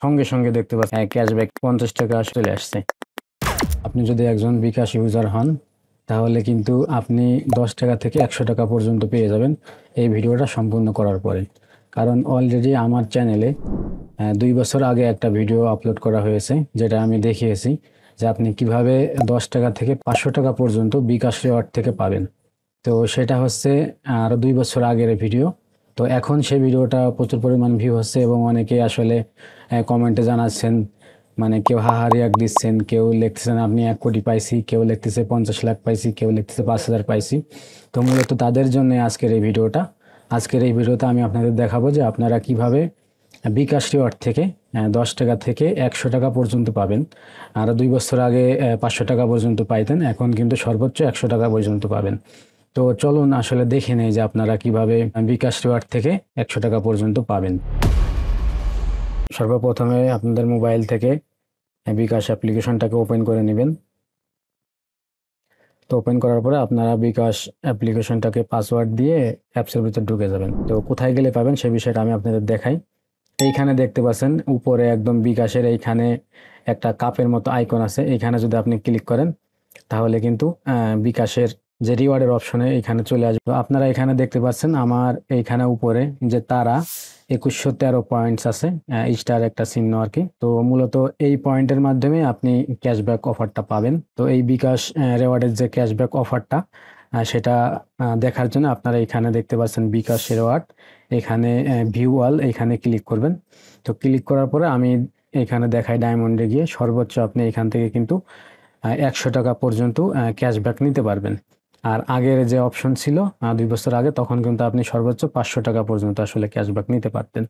সঙ্গে সঙ্গে দেখতে পাচ্ছেন ক্যাশব্যাক 50 টাকা চলে আসছে। আপনি যদি একজন বিকাশ ইউজার হন তাহলে কিন্তু আপনি 10 টাকা থেকে 100 টাকা পর্যন্ত পেয়ে যাবেন এই ভিডিওটা সম্পূর্ণ করার পরে। কারণ অলরেডি আমার চ্যানেলে 2 বছর আগে একটা ভিডিও আপলোড করা হয়েছে, যেটা আমি দেখিয়েছি যে আপনি কিভাবে 10 টাকা থেকে 500 টাকা পর্যন্ত বিকাশ রিওয়ার্ড থেকে পাবেন। তো সেটা হচ্ছে আরো 2 বছর আগের ভিডিও। তো এখন সেই ভিডিওটা প্রচুর পরিমাণ ভিউ হচ্ছে এবং অনেকে আসলে কমেন্টে জানাচ্ছেন, মানে কেউ হাহা রিয়াক্ট দিচ্ছেন, কেউ লিখতেছেন আপনি 1 কোটি পাইছি, কেউ লিখতেছে 50 লাখ পাইছি, কেউ লিখতেছে 5,000 পাইছি। তো মূলত তাদের জন্য আজকের এই ভিডিওটা। আজকের এই ভিডিওতে আমি আপনাদের দেখাবো যে আপনারা কিভাবে বিকাশ রিওয়ার্ড থেকে 10 টাকা থেকে 100 টাকা পর্যন্ত পাবেন। আর 2 বছর আগে 500 টাকা পর্যন্ত পাইতেন, এখন কিন্তু সর্বোচ্চ 100 টাকা পর্যন্ত পাবেন। তো চলুন আসলে দেখে নেই যে আপনারা কিভাবে বিকাশ রিওয়ার্ড থেকে 100 টাকা পর্যন্ত পাবেন। সর্বপ্রথমে আপনাদের মোবাইল থেকে বিকাশ অ্যাপ্লিকেশনটাকে ওপেন করে নেবেন। তো ওপেন করার পরে আপনারা বিকাশ অ্যাপ্লিকেশনটাকে পাসওয়ার্ড দিয়ে অ্যাপসের ভিতর ঢুকে যাবেন। তো কোথায় গেলে পাবেন সেই বিষয়টা আমি আপনাদের দেখাই। এইখানে দেখতে পাচ্ছেন উপরে একদম বিকাশের এইখানে একটা কাপের মতো আইকন আছে, এইখানে যদি আপনি ক্লিক করেন তাহলে কিন্তু বিকাশের যে রিওয়ার্ডের অপশনে এখানে চলে আসবে। আপনারা এখানে দেখতে পাচ্ছেন আমার এইখানে উপরে যে তারা 2113 পয়েন্টস আছে, স্টার একটা চিহ্ন আর কি। তো মূলত এই পয়েন্টের মাধ্যমে আপনি ক্যাশব্যাক অফারটা পাবেন। তো এই বিকাশ রিওয়ার্ডের যে ক্যাশব্যাক অফারটা সেটা দেখার জন্য আপনারা এখানে দেখতে পাচ্ছেন বিকাশ রিওয়ার্ড, এখানে ভিউ অল, এখানে ক্লিক করবেন। তো ক্লিক করার পরে আমি এখানে দেখাই ডায়মন্ডে গিয়ে সর্বোচ্চ আপনি এখান থেকে কিন্তু 100 টাকা পর্যন্ত ক্যাশব্যাক নিতে পারবেন। আর আগের যে অপশন ছিল 2 বছর আগে, তখন কিন্তু আপনি সর্বোচ্চ 500 টাকা পর্যন্ত আসলে ক্যাশব্যাক নিতে পারতেন।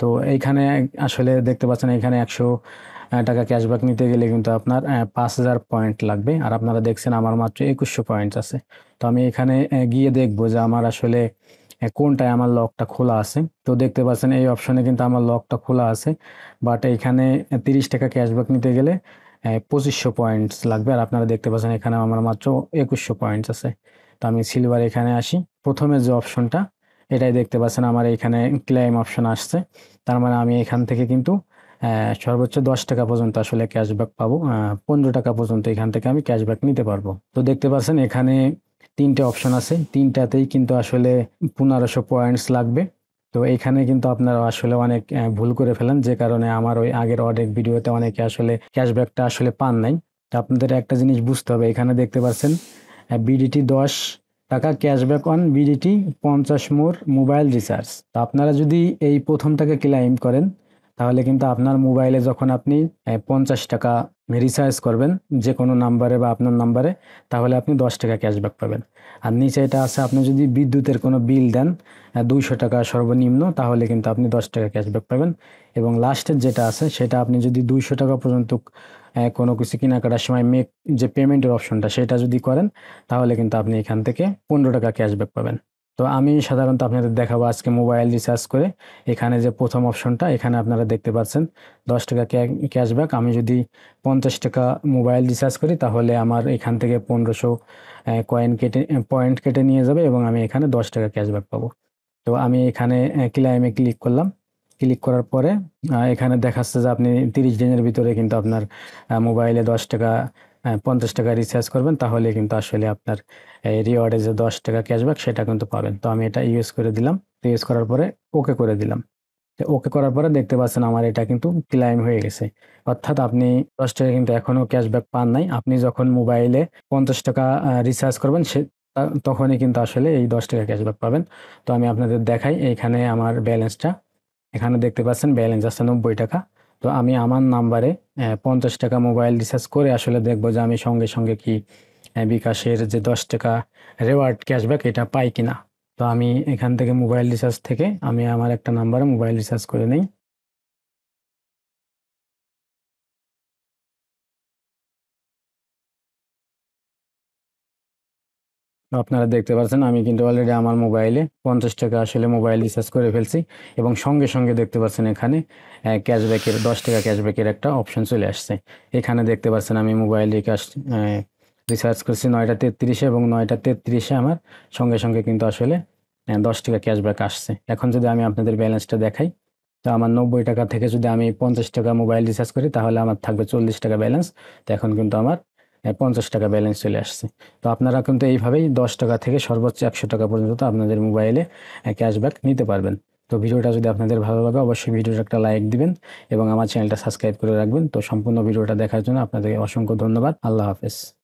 তো এইখানে আসলে দেখতে পাচ্ছেন এখানে 100 টাকা ক্যাশব্যাক নিতে গেলে কিন্তু আপনার 5000 পয়েন্ট লাগবে। আর আপনারা দেখছেন আমার মাত্র 2100 পয়েন্টস আছে। তো আমি এখানে গিয়ে দেখবো যে আমার আসলে কোনটায় আমার লকটা খোলা আছে। তো দেখতে পাচ্ছেন এই অপশনে কিন্তু আমার লকটা খোলা আছে, বাট এখানে 30 টাকা ক্যাশব্যাক নিতে গেলে 2500 পয়েন্টস লাগবে। আর আপনারা দেখতে পাচ্ছেন এখানে আমার মাত্র 2100 পয়েন্টস আছে। তো আমি সিলভার এখানে আসি, প্রথমে যে অপশনটা এটাই দেখতে পাচ্ছেন আমার এখানে ক্লেম অপশন আসছে। তার মানে আমি এখান থেকে কিন্তু সর্বোচ্চ 10 টাকা পর্যন্ত আসলে ক্যাশব্যাক পাবো, 15 টাকা পর্যন্ত এখান থেকে আমি ক্যাশব্যাক নিতে পারবো। তো দেখতে পাচ্ছেন এখানে 3টে অপশন আছে, 3টাতেই কিন্তু আসলে 1500 পয়েন্টস লাগবে। তো এইখানে কিন্তু আপনারা আসলে অনেক ভুল করে ফেলেন, যে কারণে আমার ওই আগের অনেক ভিডিওতে অনেকে আসলে ক্যাশব্যাকটা আসলে পান নাই। তো আপনাদের একটা জিনিস বুঝতে হবে, এখানে দেখতে পাচ্ছেন বিডিটি 10 টাকা cashback on BDT 50 more mobile recharge. তো আপনারা যদি এই প্রথমটাকে ক্লেম করেন তাহলে কিন্তু আপনার মোবাইলে যখন আপনি 50 টাকা রিচার্জ করবেন যে কোনো নাম্বারে বা আপনার নাম্বারে, তাহলে আপনি 10 টাকা ক্যাশব্যাক পাবেন। আর নিচে এটা আছে আপনি যদি বিদ্যুতের কোনো বিল দেন 200 টাকা সর্বনিম্ন, তাহলে কিন্তু আপনি 10 টাকা ক্যাশব্যাক পাবেন। এবং লাস্টের যেটা আছে সেটা আপনি যদি 200 টাকা পর্যন্ত কোনো কিছু কেনাকাটার সময় মেক যে পেমেন্টের অপশনটা সেটা যদি করেন তাহলে কিন্তু আপনি এখান থেকে 15 টাকা ক্যাশব্যাক পাবেন। তো আমি সাধারণত আপনাদের দেখাবো আজকে মোবাইল রিচার্জ করে। এখানে যে প্রথম অপশনটা এখানে আপনারা দেখতে পাচ্ছেন 10 টাকা ক্যাশব্যাক। আমি যদি 50 টাকা মোবাইল রিচার্জ করি তাহলে আমার এখান থেকে 1500 পয়েন্ট কেটে নিয়ে যাবে এবং আমি এখানে 10 টাকা ক্যাশব্যাক পাবো। তো আমি এখানে ক্লেমে ক্লিক করলাম। ক্লিক করার পরে এখানে দেখাচ্ছে যে আপনি 30 দিনের ভিতরে কিন্তু আপনার মোবাইলে 10 টাকা 50 টাকা রিচার্জ করবেন, তাহলে কিন্তু আসলে আপনার রিওয়ার্ডে যে 10 টাকা ক্যাশব্যাক সেটা কিন্তু পাবেন। তো আমি এটা ইউজ করে দিলাম। ইউজ করার পরে ওকে করে দিলাম। ওকে করার পরে দেখতে পাচ্ছেন আমার এটা কিন্তু ক্লেম হয়ে গেছে। অর্থাৎ আপনি 10 টাকা কিন্তু এখনো ক্যাশব্যাক পান নাই। আপনি যখন মোবাইলে 50 টাকা রিচার্জ করবেন তখনই কিন্তু আসলে এই 10 টাকা ক্যাশব্যাক পাবেন। তো আমি আপনাদের দেখাই, এইখানে আমার ব্যালেন্সটা এখানে দেখতে পাচ্ছেন ব্যালেন্স আছে 90 টাকা। তো আমি আমার নাম্বারে 50 টাকা মোবাইল রিচার্জ করে আসলে দেখবো যে আমি সঙ্গে সঙ্গে কি বিকাশের যে 10 টাকা রিওয়ার্ড ক্যাশব্যাক এটা পাই কিনা। তো আমি এখান থেকে মোবাইল রিচার্জ থেকে আমি আমার একটা নাম্বারে মোবাইল রিচার্জ করে নেই। আপনারা দেখতে পাচ্ছেন আমি কিন্তু অলরেডি আমার মোবাইলে 50 টাকা আসলে মোবাইল রিচার্জ করে ফেলছি এবং সঙ্গে সঙ্গে দেখতে পাচ্ছেন এখানে ক্যাশব্যাকের 10 টাকা ক্যাশব্যাকের একটা অপশন চলে আসছে। এখানে দেখতে পাচ্ছেন আমি মোবাইল রিচার্জ করছি 9টা 33-এ এবং 9টা 33-এ আমার সঙ্গে সঙ্গে কিন্তু আসলে 10 টাকা ক্যাশব্যাক আসছে। এখন যদি আমি আপনাদের ব্যালেন্সটা দেখাই, তো আমার 90 টাকা থেকে যদি আমি 50 টাকা মোবাইল রিচার্জ করি তাহলে আমার থাকবে 40 টাকা ব্যালেন্স। তো এখন কিন্তু আমার 50 টাকা ব্যালেন্স চলে আসছে। তো আপনারা কিন্তু এইভাবেই 10 টাকা থেকে সর্বোচ্চ 100 টাকা পর্যন্ত আপনাদের মোবাইলে ক্যাশব্যাক নিতে পারবেন। তো ভিডিওটা যদি আপনাদের ভালো লাগে অবশ্যই ভিডিওটা একটা লাইক দিবেন এবং আমার চ্যানেলটা সাবস্ক্রাইব করে রাখবেন। তো সম্পূর্ণ ভিডিওটা দেখার জন্য আপনাদের অসংখ্য ধন্যবাদ। আল্লাহ হাফেজ।